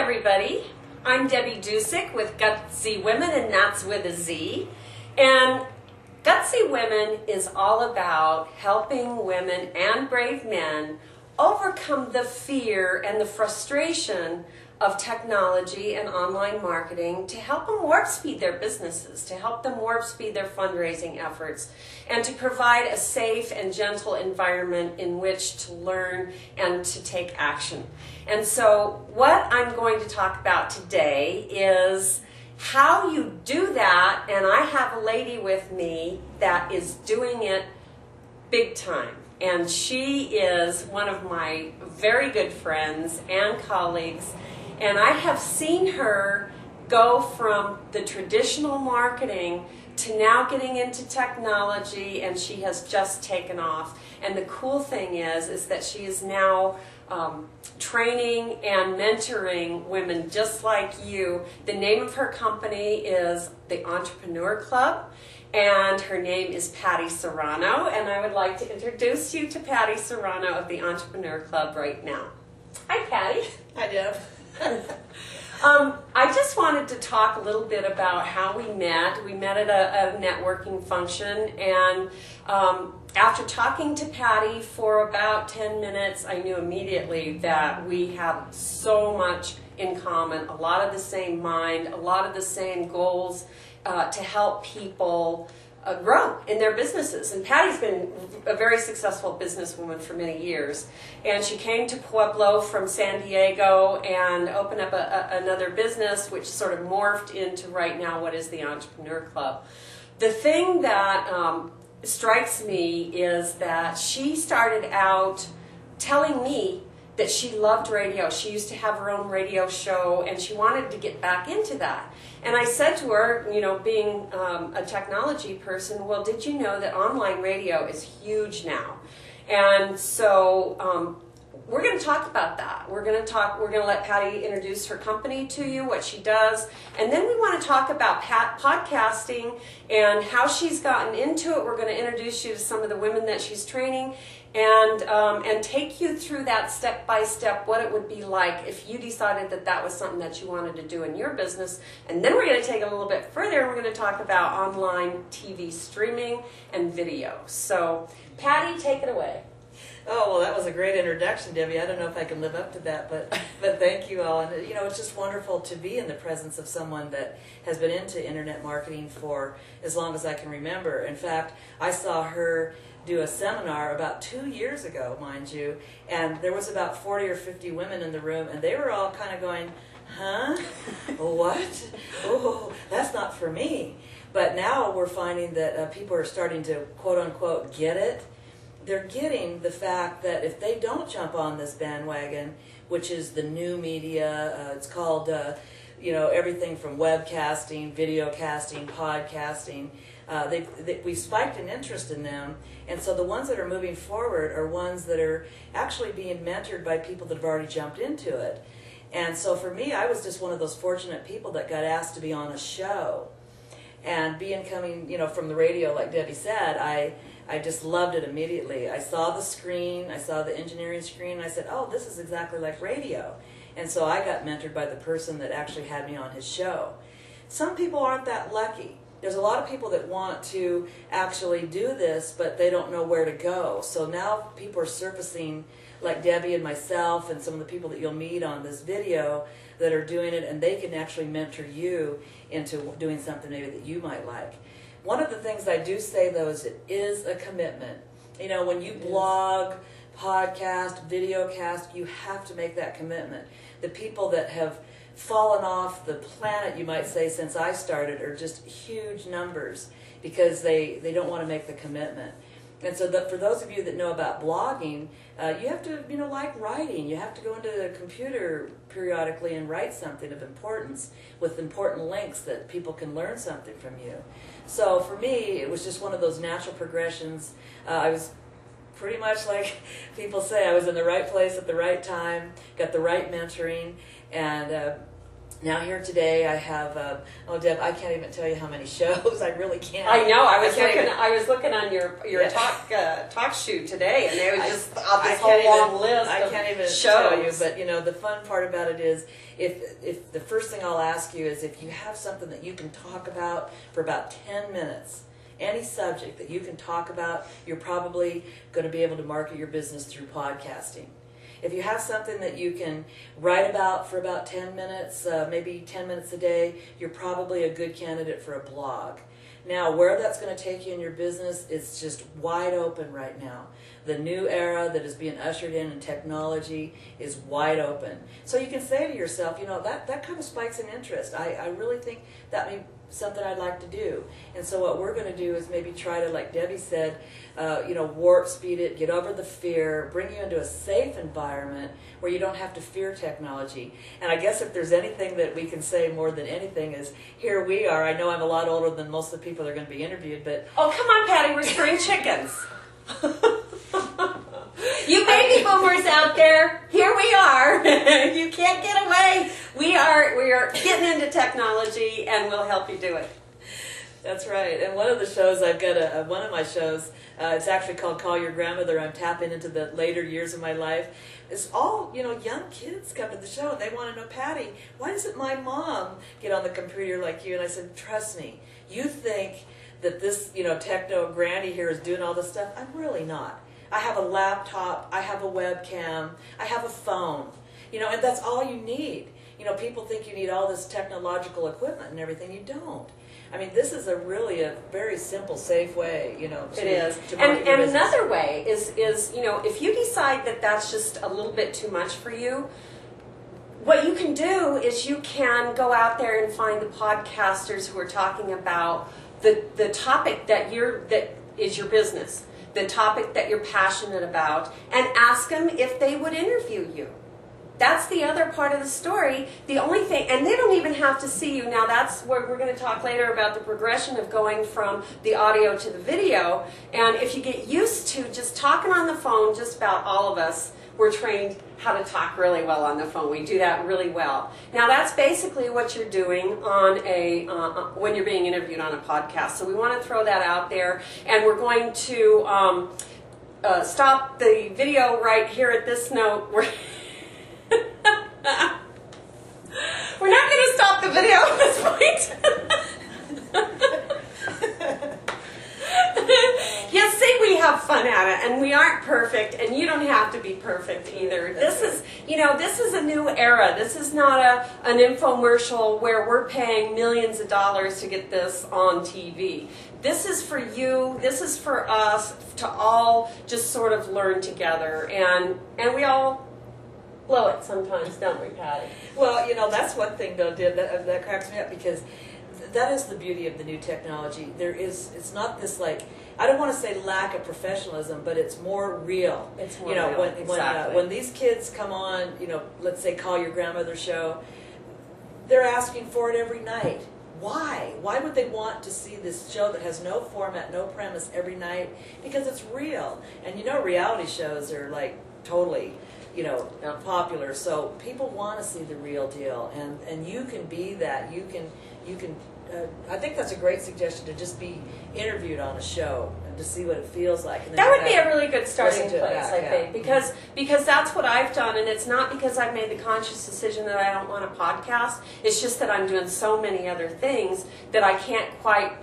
everybody. I'm Debbie Ducic with GutZy Women, and that's with a Z. And GutZy Women is all about helping women and brave men overcome the fear and the frustration of technology and online marketing to help them warp speed their businesses, to help them warp speed their fundraising efforts, and to provide a safe and gentle environment in which to learn and to take action. And so what I'm going to talk about today is how you do that, and I have a lady with me that is doing it big time. And she is one of my very good friends and colleagues. And I have seen her go from the traditional marketing to now getting into technology, and she has just taken off. And the cool thing is that she is now training and mentoring women just like you. The name of her company is the Entrepreneur Club, and her name is Patti Serrano. And I would like to introduce you to Patti Serrano of the Entrepreneur Club right now. Hi, Patti. Hi, Deb. I just wanted to talk a little bit about how we met. We met at a networking function, and after talking to Patti for about 10 minutes, I knew immediately that we have so much in common, a lot of the same mind, a lot of the same goals to help people grow in their businesses. And Patti's been a very successful businesswoman for many years. And she came to Pueblo from San Diego and opened up another business, which sort of morphed into right now what is the Entrepreneur Club. The thing that strikes me is that she started out telling me that she loved radio. She used to have her own radio show, and she wanted to get back into that. And I said to her, you know, being a technology person, well, did you know that online radio is huge now? And so we're going to talk about that. We're going to let Patti introduce her company to you, what she does, and then we want to talk about podcasting and how she's gotten into it. We're going to introduce you to some of the women that she's training, and take you through that step by step, what it would be like if you decided that that was something that you wanted to do in your business. And then we're going to take it a little bit further, and we're going to talk about online TV streaming and video. So, Patti, take it away. Oh, well, that was a great introduction, Debbie. I don't know if I can live up to that, but thank you all. And, you know, it's just wonderful to be in the presence of someone that has been into internet marketing for as long as I can remember. In fact, I saw her do a seminar about 2 years ago, mind you, and there was about 40 or 50 women in the room, and they were all kind of going, huh? What? Oh, that's not for me. But now we're finding that people are starting to, quote-unquote, get it. They're getting the fact that if they don't jump on this bandwagon, which is the new media, it's called, you know, everything from webcasting, videocasting, podcasting, we've spiked an interest in them. And so the ones that are moving forward are ones that are actually being mentored by people that have already jumped into it. And so for me, I was just one of those fortunate people that got asked to be on a show. And coming, you know, from the radio, like Debbie said, I just loved it immediately. I saw the screen, I saw the engineering screen, and I said, oh, this is exactly like radio. And so I got mentored by the person that actually had me on his show. Some people aren't that lucky. There's a lot of people that want to actually do this, but they don't know where to go. So now people are surfacing, like Debbie and myself and some of the people that you'll meet on this video that are doing it, and they can actually mentor you into doing something maybe that you might like. One of the things I do say, though, is it is a commitment. You know, when you blog, podcast, videocast, you have to make that commitment. The people that have fallen off the planet, you might say, since I started are just huge numbers because they don't want to make the commitment. And so for those of you that know about blogging, you have to, you know, like writing. You have to go into the computer periodically and write something of importance with important links that people can learn something from you. So for me, it was just one of those natural progressions. I was pretty much like people say, I was in the right place at the right time, got the right mentoring, and Now here today I have, oh Deb, I can't even tell you how many shows. I really can't. I know. I was looking on your talk shoot today, and there was just this whole long list. I can't even shows. tell you, but you know the fun part about it is if the first thing I'll ask you is if you have something that you can talk about for about 10 minutes. Any subject that you can talk about, you're probably going to be able to market your business through podcasting. If you have something that you can write about for about 10 minutes, maybe 10 minutes a day, you're probably a good candidate for a blog. Now, where that's going to take you in your business is just wide open right now. The new era that is being ushered in technology is wide open. So you can say to yourself, you know, that kind of spikes in interest. I really think that may be something I'd like to do. And so what we're going to do is maybe try to, like Debbie said, you know, warp speed it, get over the fear, bring you into a safe environment where you don't have to fear technology. And I guess if there's anything that we can say more than anything is, here we are. I know I'm a lot older than most of the people that are going to be interviewed, but... Oh, come on, Patti, we're spring chickens. You baby boomers out there, here we are. You can't get away. We are getting into technology, and we'll help you do it. That's right. And one of the shows, I've got one of my shows, it's actually called Call Your Grandmother. I'm tapping into the later years of my life. It's all, you know, young kids come to the show, and they want to know, Patti, why doesn't my mom get on the computer like you? And I said, trust me, you think that this, you know, techno granny here is doing all this stuff. I'm really not. I have a laptop, I have a webcam, I have a phone, you know, and that's all you need. You know, people think you need all this technological equipment and everything. You don't. I mean, this is a very simple, safe way, you know. It is. And another way is, you know, if you decide that that's just a little bit too much for you, what you can do is you can go out there and find the podcasters who are talking about the topic that is your business, the topic that you're passionate about, and ask them if they would interview you. That's the other part of the story. The only thing, and they don't even have to see you. Now that's where we're going to talk later about the progression of going from the audio to the video. And if you get used to just talking on the phone, just about all of us, we're trained how to talk really well on the phone. We do that really well. Now that's basically what you're doing on when you're being interviewed on a podcast. So we want to throw that out there, and we're going to stop the video right here at this note. We're not going to stop the video at this point. You see, we have fun at it, and we aren't perfect, and you don't have to be perfect either. This is, you know, this is a new era. This is not an infomercial where we're paying millions of dollars to get this on TV. This is for you. This is for us to all just sort of learn together, and we all blow it sometimes, don't we, Patti? Well, you know, that's one thing, though, Deb, that cracks me up, because that is the beauty of the new technology. It's not this, like, I don't want to say lack of professionalism, but it's more real. It's more real. Exactly. When these kids come on, you know, let's say Call Your Grandmother show, they're asking for it every night. Why? Why would they want to see this show that has no format, no premise every night? Because it's real. And you know, reality shows are like totally, you know, popular. So people want to see the real deal, and you can be that. You can. I think that's a great suggestion, to just be interviewed on a show and to see what it feels like. And that would be a really good starting place, I think, because that's what I've done, and it's not because I've made the conscious decision that I don't want a podcast. It's just that I'm doing so many other things that I can't quite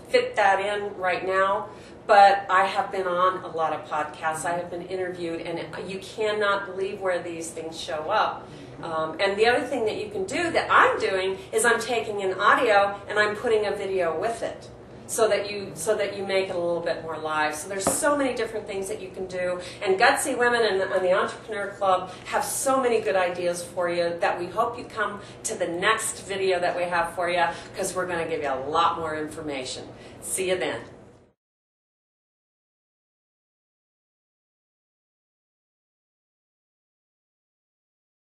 fit that in right now. But I have been on a lot of podcasts. I have been interviewed, and you cannot believe where these things show up. And the other thing that you can do that I'm doing is I'm taking an audio and I'm putting a video with it, so that you make it a little bit more live. So there's so many different things that you can do. And GutZy Women and the Entrepreneur Club have so many good ideas for you that we hope you come to the next video that we have for you, because we're going to give you a lot more information. See you then.